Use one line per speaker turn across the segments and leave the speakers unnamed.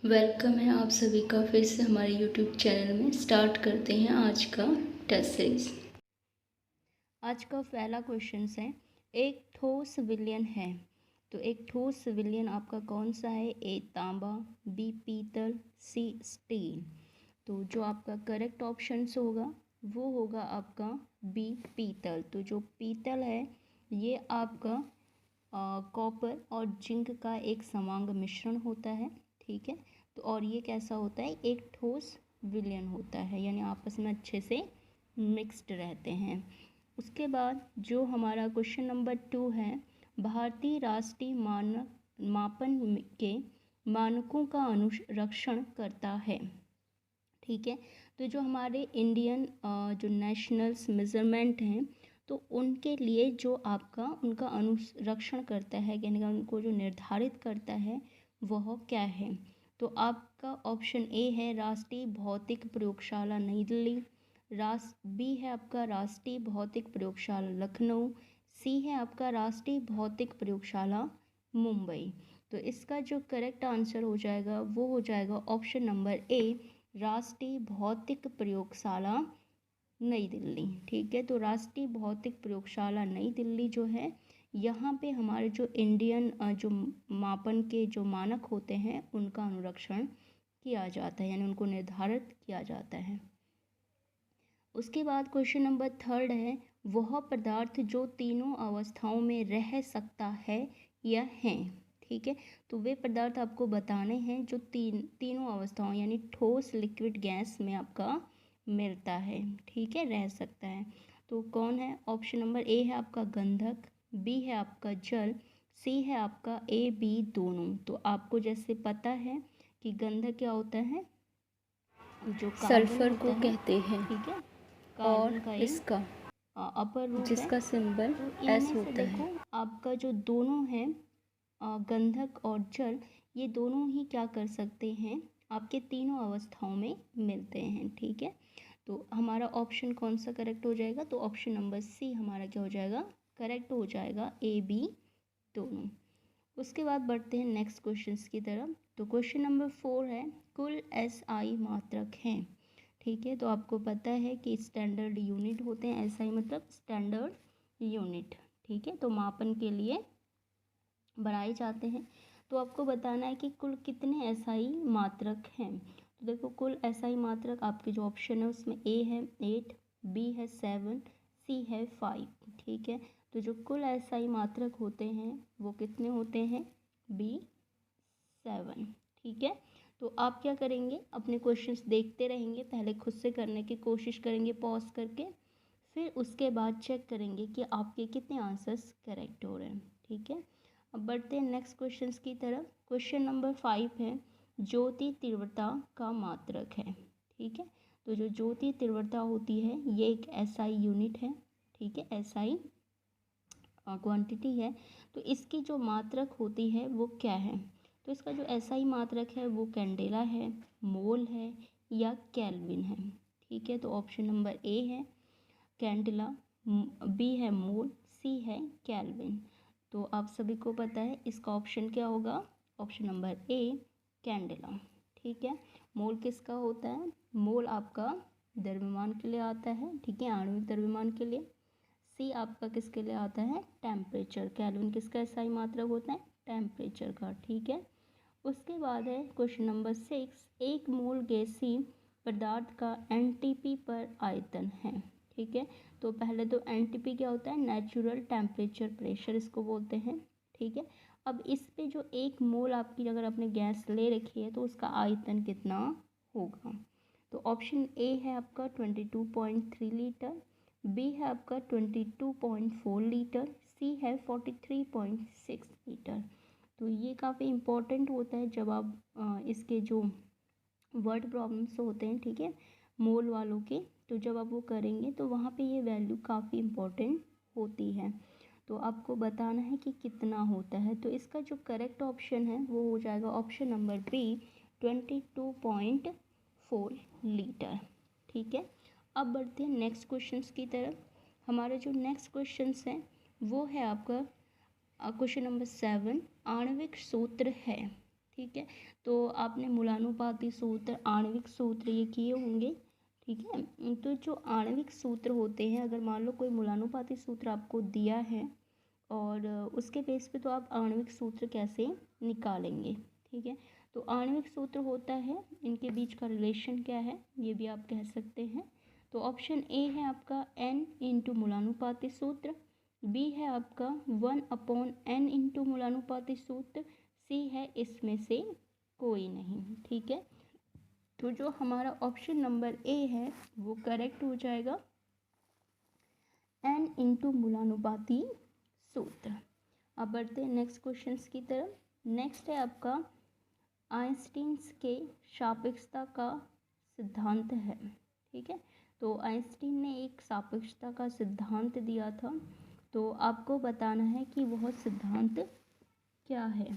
Welcome है आप सभी का फिर से हमारे यूट्यूब चैनल में। स्टार्ट करते हैं आज का टेस्ट सीरीज। आज का पहला क्वेश्चन है, एक ठोस विलयन है तो एक ठोस विलयन आपका कौन सा है? ए तांबा, बी पीतल, सी स्टील। तो जो आपका करेक्ट ऑप्शन होगा वो होगा आपका बी पीतल। तो जो पीतल है ये आपका कॉपर और जिंक का एक समांग मिश्रण होता है, ठीक है। तो और ये कैसा होता है? एक ठोस विलयन होता है, यानी आपस में अच्छे से मिक्स्ड रहते हैं। उसके बाद जो हमारा क्वेश्चन नंबर 2 है, भारतीय राष्ट्रीय मानक मापन के मानकों का अनुरक्षण करता है, ठीक है। तो जो हमारे इंडियन जो नेशनल्स मेज़रमेंट हैं तो उनके लिए जो आपका उनका अनुरक्षण करता है, यानी कि उनको जो निर्धारित करता है वह क्या है? तो आपका ऑप्शन ए है राष्ट्रीय भौतिक प्रयोगशाला नई दिल्ली, बी है आपका राष्ट्रीय भौतिक प्रयोगशाला लखनऊ, सी है आपका राष्ट्रीय भौतिक प्रयोगशाला मुंबई। तो इसका जो करेक्ट आंसर हो जाएगा वो हो जाएगा ऑप्शन नंबर ए, राष्ट्रीय भौतिक प्रयोगशाला नई दिल्ली, ठीक है। तो राष्ट्रीय भौतिक प्रयोगशाला नई दिल्ली जो है, यहाँ पे हमारे जो इंडियन जो मापन के जो मानक होते हैं उनका अनुरक्षण किया जाता है, यानी उनको निर्धारित किया जाता है। उसके बाद क्वेश्चन नंबर 3 है, वह पदार्थ जो तीनों अवस्थाओं में रह सकता है या है, ठीक है। तो वे पदार्थ आपको बताने हैं जो तीनों अवस्थाओं यानी ठोस, लिक्विड, गैस में आपका मिलता है, ठीक है, रह सकता है। तो कौन है? ऑप्शन नंबर ए है आपका गंधक, बी है आपका जल, सी है आपका ए बी दोनों। तो आपको जैसे पता है कि गंधक क्या होता है, जो
सल्फर को
होता है,
कहते हैं,
ठीक है,
और
कार्बन का एक
इसका
अपर रूप है।
जिसका सिंबल
तो
एस
इनमें से
होता
देखो
है।
आपका जो दोनों है गंधक और जल, ये दोनों ही क्या कर सकते हैं? आपके तीनों अवस्थाओं में मिलते हैं, ठीक है। तो हमारा ऑप्शन कौन सा करेक्ट हो जाएगा? तो ऑप्शन नंबर सी हमारा क्या हो जाएगा? करेक्ट हो जाएगा, ए बी दोनों। उसके बाद बढ़ते हैं नेक्स्ट क्वेश्चन की तरफ। तो क्वेश्चन नंबर 4 है, कुल एसआई मात्रक हैं, ठीक है। तो आपको पता है कि स्टैंडर्ड यूनिट होते हैं, एसआई मतलब स्टैंडर्ड यूनिट, ठीक है। तो मापन के लिए बनाए जाते हैं। तो आपको बताना है कि कुल कितने एसआई मात्रक हैं। तो देखो कुल एसआई मात्रक आपके जो ऑप्शन है उसमें ए है 8, बी है 7, सी है 5, ठीक है। तो जो कुल एसआई मात्रक होते हैं वो कितने होते हैं? बी 7, ठीक है। तो आप क्या करेंगे? अपने क्वेश्चंस देखते रहेंगे, पहले खुद से करने की कोशिश करेंगे पॉज करके, फिर उसके बाद चेक करेंगे कि आपके कितने आंसर्स करेक्ट हो रहे हैं, ठीक है। अब बढ़ते हैं नेक्स्ट क्वेश्चंस की तरफ। क्वेश्चन नंबर 5 है, ज्योति तीव्रता का मात्रक है, ठीक है। तो जो ज्योति तीव्रता होती है ये एक एसआई यूनिट है, ठीक है, एसआई क्वांटिटी है। तो इसकी जो मात्रक होती है वो क्या है? तो इसका जो एसआई मात्रक है वो कैंडेला है, मोल है या केल्विन है, ठीक है। तो ऑप्शन नंबर ए है कैंडेला, बी है मोल, सी है केल्विन। तो आप सभी को पता है इसका ऑप्शन क्या होगा? ऑप्शन नंबर ए कैंडेला, ठीक है। मोल किसका होता है? मोल आपका द्रव्यमान के लिए आता है, ठीक है, आणविक द्रव्यमान के लिए। सी आपका किसके लिए आता है? टेम्परेचर। केल्विन किसका एसआई मात्रक होता है? टेम्परेचर का, ठीक है। उसके बाद है क्वेश्चन नंबर 6, एक मोल गैसीय पदार्थ का एनटीपी पर आयतन है, ठीक है। तो पहले तो एनटीपी क्या होता है? नेचुरल टेम्परेचर प्रेशर इसको बोलते हैं, ठीक है। अब इस पे जो एक मोल आपकी अगर आपने गैस ले रखी है तो उसका आयतन कितना होगा? तो ऑप्शन ए है आपका 22.3 लीटर, बी है आपका 22.4 लीटर, सी है 43.6 लीटर। तो ये काफ़ी इम्पोर्टेंट होता है जब आप इसके जो वर्ड प्रॉब्लम्स होते हैं, ठीक है, मोल वालों के, तो जब आप वो करेंगे तो वहाँ पे ये वैल्यू काफ़ी इम्पोर्टेंट होती है। तो आपको बताना है कि कितना होता है। तो इसका जो करेक्ट ऑप्शन है वो हो जाएगा ऑप्शन नंबर बी 22.4 लीटर, ठीक है। अब बढ़ते हैं नेक्स्ट क्वेश्चंस की तरफ। हमारे जो नेक्स्ट क्वेश्चंस हैं वो है आपका क्वेश्चन नंबर 7, आणविक सूत्र है, ठीक है। तो आपने मूलानुपाती सूत्र, आणविक सूत्र ये किए होंगे, ठीक है। तो जो आणविक सूत्र होते हैं, अगर मान लो कोई मूलानुपाती सूत्र आपको दिया है और उसके बेस पे तो आप आणविक सूत्र कैसे निकालेंगे, ठीक है। तो आणविक सूत्र होता है, इनके बीच का रिलेशन क्या है ये भी आप कह सकते हैं। तो ऑप्शन ए है आपका n इंटू मूलानुपाती सूत्र, बी है आपका 1/n इंटू मूलानुपाती सूत्र, सी है इसमें से कोई नहीं, ठीक है। तो जो हमारा ऑप्शन नंबर ए है वो करेक्ट हो जाएगा, n इंटू मूलानुपाती सूत्र। अब बढ़ते हैं नेक्स्ट क्वेश्चंस की तरफ। नेक्स्ट है आपका आइंस्टीन्स के सापेक्षता का सिद्धांत है, ठीक है। तो आइंस्टीन ने एक सापेक्षता का सिद्धांत दिया था, तो आपको बताना है कि वह सिद्धांत क्या है।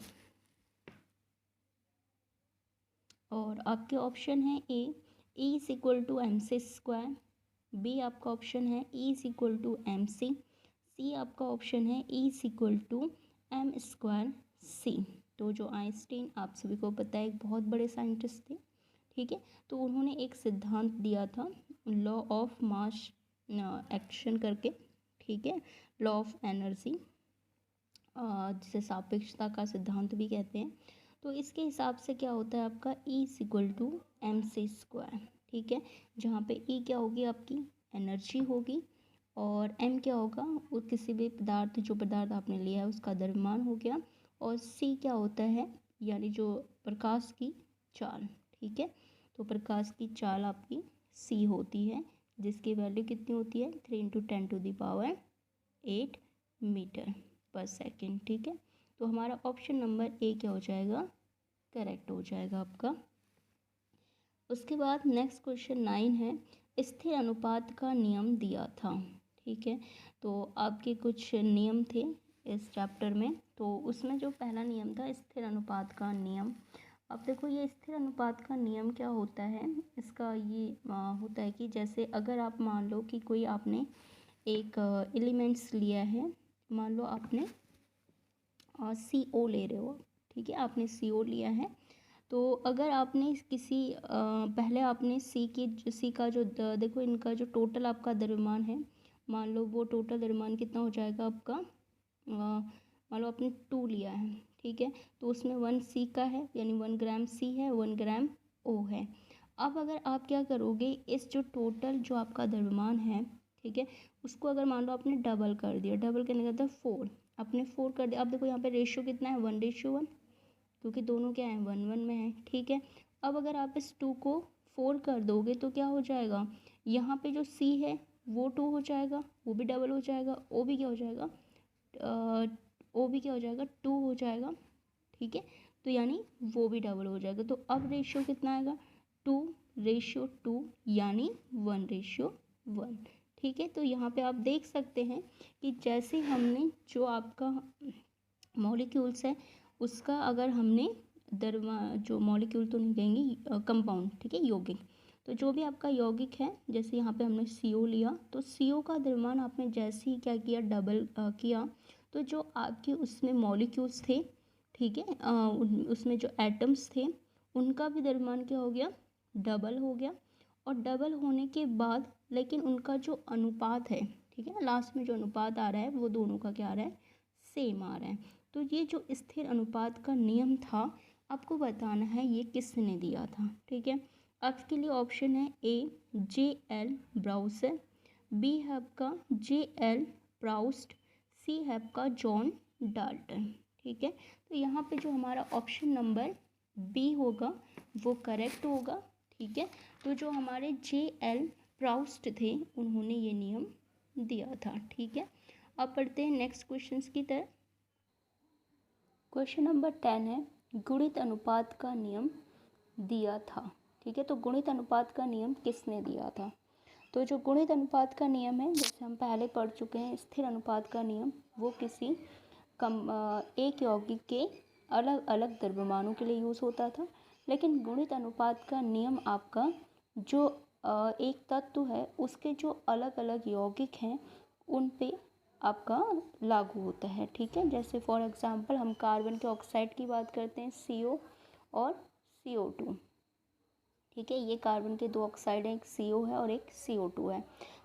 और आपके ऑप्शन है A is equal to M C square, B आपका ऑप्शन है is equal to M C, C आपका ऑप्शन है is equal to M square C. तो जो आइंस्टीन आप सभी को पता है एक बहुत बड़े साइंटिस्ट थे, ठीक है। तो उन्होंने एक सिद्धांत दिया था लॉ ऑफ मास एक्शन करके, ठीक है, लॉ ऑफ एनर्जी, जिसे सापेक्षता का सिद्धांत भी कहते हैं। तो इसके हिसाब से क्या होता है आपका E is equal to M C square, ठीक है। जहाँ पे E क्या होगी आपकी एनर्जी होगी और M क्या होगा वो किसी भी पदार्थ, जो पदार्थ आपने लिया है उसका द्रव्यमान हो गया, और C क्या होता है यानी जो प्रकाश की चाल, ठीक है। तो प्रकाश की चाल आपकी C होती है, जिसकी वैल्यू कितनी होती है 3 × 10⁸ मीटर पर सेकेंड, ठीक है। तो हमारा ऑप्शन नंबर ए क्या हो जाएगा करेक्ट हो जाएगा आपका। उसके बाद नेक्स्ट क्वेश्चन 9 है स्थिर अनुपात का नियम दिया था, ठीक है। तो आपके कुछ नियम थे इस चैप्टर में, तो उसमें जो पहला नियम था स्थिर अनुपात का नियम। अब देखो ये स्थिर अनुपात का नियम क्या होता है, इसका ये होता है कि जैसे अगर आप मान लो कि कोई आपने एक एलिमेंट्स लिया है, मान लो आपने CO ले रहे हो, ठीक है, आपने CO लिया है। तो अगर आपने किसी पहले आपने सी का जो देखो इनका जो टोटल आपका द्रव्यमान है, मान लो वो टोटल द्रव्यमान कितना हो जाएगा आपका, मान लो आपने 2 लिया है, ठीक है। तो उसमें 1 C का है यानी 1 ग्राम C है, 1 ग्राम O है। अब अगर आप क्या करोगे इस जो टोटल जो आपका द्रव्यमान है, ठीक है, उसको अगर मान लो आपने डबल कर दिया, डबल करने का मतलब 4, आपने 4 कर दिया। अब देखो यहाँ पे रेशियो कितना है 1:1, क्योंकि दोनों क्या है 1:1 में है, ठीक है। अब अगर आप इस 2 को 4 कर दोगे तो क्या हो जाएगा, यहाँ पे जो C है वो 2 हो जाएगा, वो भी डबल हो जाएगा, O भी क्या हो जाएगा O भी क्या हो जाएगा 2 हो जाएगा, ठीक है। तो यानी वो भी डबल हो जाएगा। तो अब रेशियो कितना आएगा 2:2 यानी 1:1, ठीक है। तो यहाँ पे आप देख सकते हैं कि जैसे हमने जो आपका मॉलिक्यूल्स है उसका अगर हमने जो मॉलिक्यूल तो नहीं कहेंगे कंपाउंड, ठीक है, यौगिक, तो जो भी आपका यौगिक है जैसे यहाँ पे हमने CO लिया, तो CO का द्रव्यमान आपने जैसे ही क्या किया डबल किया, तो जो आपके उसमें मॉलिक्यूल्स थे, ठीक है, उसमें जो एटम्स थे उनका भी द्रव्यमान क्या हो गया डबल हो गया। और डबल होने के बाद लेकिन उनका जो अनुपात है, ठीक है, लास्ट में जो अनुपात आ रहा है वो दोनों का क्या आ रहा है सेम आ रहा है। तो ये जो स्थिर अनुपात का नियम था आपको बताना है ये किसने दिया था, ठीक है। आपके लिए ऑप्शन है ए J.L. ब्राउसर, बी है आपका J.L. प्राउस्ट, सी है आपका जॉन डाल्टन, ठीक है। तो यहाँ पे जो हमारा ऑप्शन नंबर बी होगा वो करेक्ट होगा, ठीक है। तो जो हमारे J.L. प्राउस्ट थे उन्होंने ये नियम दिया था, ठीक है। अब पढ़ते हैं नेक्स्ट क्वेश्चंस की तरफ। क्वेश्चन नंबर 10 है गुणित अनुपात का नियम दिया था, ठीक है। तो गुणित अनुपात का नियम किसने दिया था, तो जो गुणित अनुपात का नियम है जैसे हम पहले पढ़ चुके हैं स्थिर अनुपात का नियम वो किसी एक यौगिक के अलग अलग द्रव्यमानों के लिए यूज़ होता था। लेकिन गुणित अनुपात का नियम आपका जो एक तत्व है उसके जो अलग अलग यौगिक हैं उन पे आपका लागू होता है, ठीक है। जैसे फॉर एग्जांपल हम कार्बन के ऑक्साइड की बात करते हैं CO, और CO2। ठीक है, ये कार्बन के 2 ऑक्साइड हैं, एक CO है और एक CO2 है।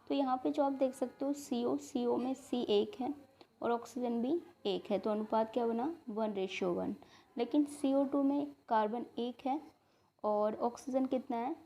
तो यहाँ पे जो आप देख सकते हो CO में C 1 है और ऑक्सीजन भी 1 है, तो अनुपात क्या बना 1:1। लेकिन CO2 में कार्बन 1 है और ऑक्सीजन कितना है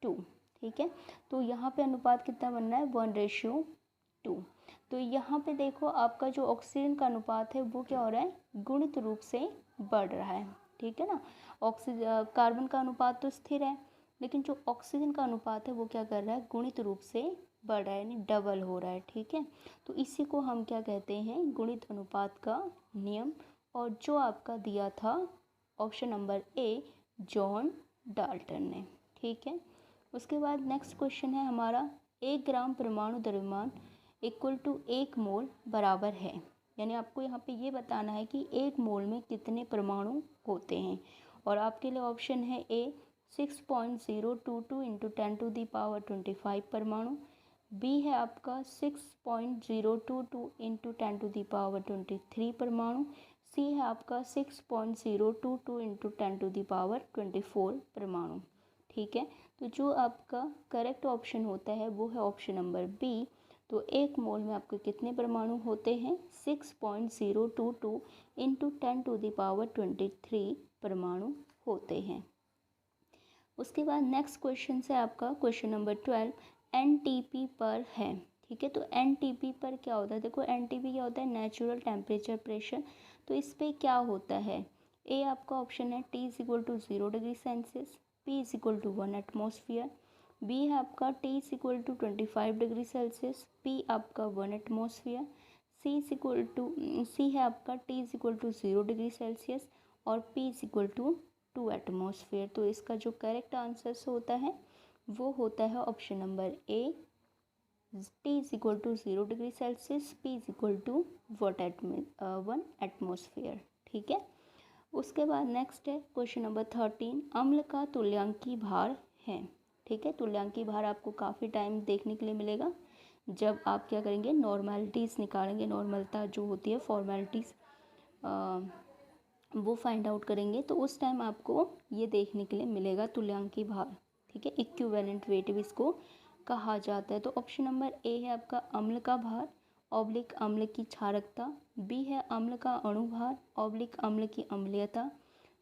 2। ठीक है, तो यहाँ पे अनुपात कितना बनना है 1:2। तो यहाँ पे देखो आपका जो ऑक्सीजन का अनुपात है वो क्या हो रहा है, गुणित रूप से बढ़ रहा है। ठीक है ना, ऑक्सीजन कार्बन का अनुपात तो स्थिर है, लेकिन जो ऑक्सीजन का अनुपात है वो क्या कर रहा है, गुणित रूप से बढ़ रहा है, यानी डबल हो रहा है। ठीक है, तो इसी को हम क्या कहते हैं, गुणित अनुपात का नियम। और जो आपका दिया था option number A, John Dalton ने। ठीक है, उसके बाद नेक्स्ट क्वेश्चन है हमारा, 1 ग्राम परमाणु द्रव्यमान इक्वल टू 1 मोल बराबर है। यानी आपको यहाँ पे ये बताना है कि 1 मोल में कितने परमाणु होते हैं। और आपके लिए ऑप्शन है ए 6.022 इंटू 10⁻25 परमाणु, बी है आपका 6.022 इंटू 10⁻23 परमाणु, सी है आपका 6.022 इंटू 10⁻24 परमाणु। ठीक है, तो जो आपका करेक्ट ऑप्शन होता है वो है ऑप्शन नंबर बी। तो 1 मोल में आपके कितने परमाणु होते हैं, 6.022 इंटू 10⁻23 परमाणु होते हैं। उसके बाद नेक्स्ट क्वेश्चन है आपका क्वेश्चन नंबर 12, NTP पर है। ठीक है, तो NTP पर क्या होता है, देखो NTP क्या होता है, नेचुरल टेम्परेचर प्रेशर। तो इस पर क्या होता है, ए आपका ऑप्शन है T = 0 degree Celsius, P = 1 atmosphere, B है आपका T = 25 डिग्री सेल्सियस, P आपका 1 एटमोसफियर, सी है आपका T = 0 डिग्री सेल्सियस और P = 2 एटमोसफियर। तो इसका जो करेक्ट आंसर होता है वो होता है option number A, T = 0 degree Celsius, P = 1 atmosphere. ठीक है, उसके बाद नेक्स्ट है क्वेश्चन नंबर 13, अम्ल का तुल्यांकी भार है। ठीक है, तुल्यांकी भार आपको काफ़ी टाइम देखने के लिए मिलेगा जब आप क्या करेंगे, नॉर्मेलिटीज़ निकालेंगे, नॉर्मलता जो होती है फॉर्मेलिटीज़ वो फाइंड आउट करेंगे, तो उस टाइम आपको ये देखने के लिए मिलेगा तुल्यांकी भार। ठीक है, इक्विवेलेंट वेट भी इसको कहा जाता है। तो ऑप्शन नंबर ए है आपका अम्ल का भार ऑब्लिक अम्ल की क्षारकता, बी है अम्ल का अणुभार ऑब्लिक अम्ल की अम्लीयता,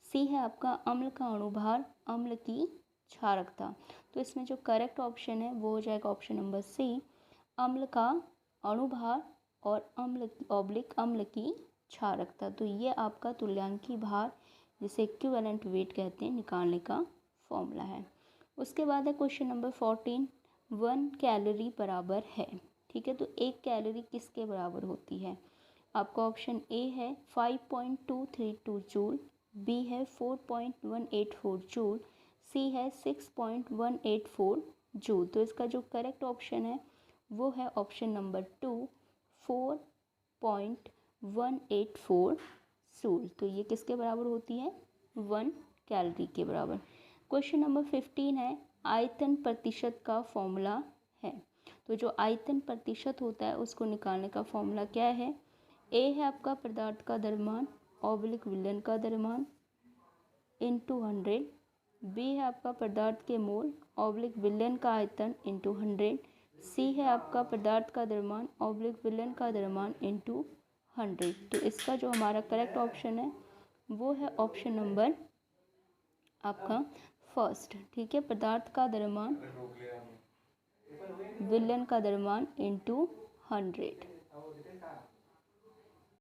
सी है आपका अम्ल का अणुभार अम्ल की क्षारकता। तो इसमें जो करेक्ट ऑप्शन है वो हो जाएगा ऑप्शन नंबर सी, अम्ल का अणुभार और अम्ल ऑब्लिक अम्ल की क्षारकता। तो ये आपका तुल्यांकी भार जिसे इक्विवेलेंट वेट कहते हैं निकालने का फॉर्मूला है। उसके बाद है क्वेश्चन नंबर 14, 1 कैलोरी बराबर है। ठीक है, तो 1 कैलोरी किसके बराबर होती है, आपका ऑप्शन ए है 5.232 जूल, बी है 4.184 जूल, सी है 6.184 जूल। तो इसका जो करेक्ट ऑप्शन है वो है ऑप्शन नंबर 2, 4.184 जूल। तो ये किसके बराबर होती है, 1 कैलोरी के बराबर। क्वेश्चन नंबर 15 है, आयतन प्रतिशत का फॉर्मूला है। तो जो आयतन प्रतिशत होता है उसको निकालने का फॉर्मूला क्या है, ए है आपका पदार्थ का द्रव्यमान ऑब्लिक विलयन का द्रव्यमान इंटू 100, बी है आपका पदार्थ के मोल ऑब्लिक विलयन का आयतन इंटू 100, सी है आपका पदार्थ का द्रव्यमान ऑब्लिक विलयन का द्रव्यमान इंटू 100। तो इसका जो हमारा करेक्ट ऑप्शन है वो है ऑप्शन नंबर आपका फर्स्ट। ठीक है, पदार्थ का द्रव्यमान विलयन का द्रव्यमान इंटू 100।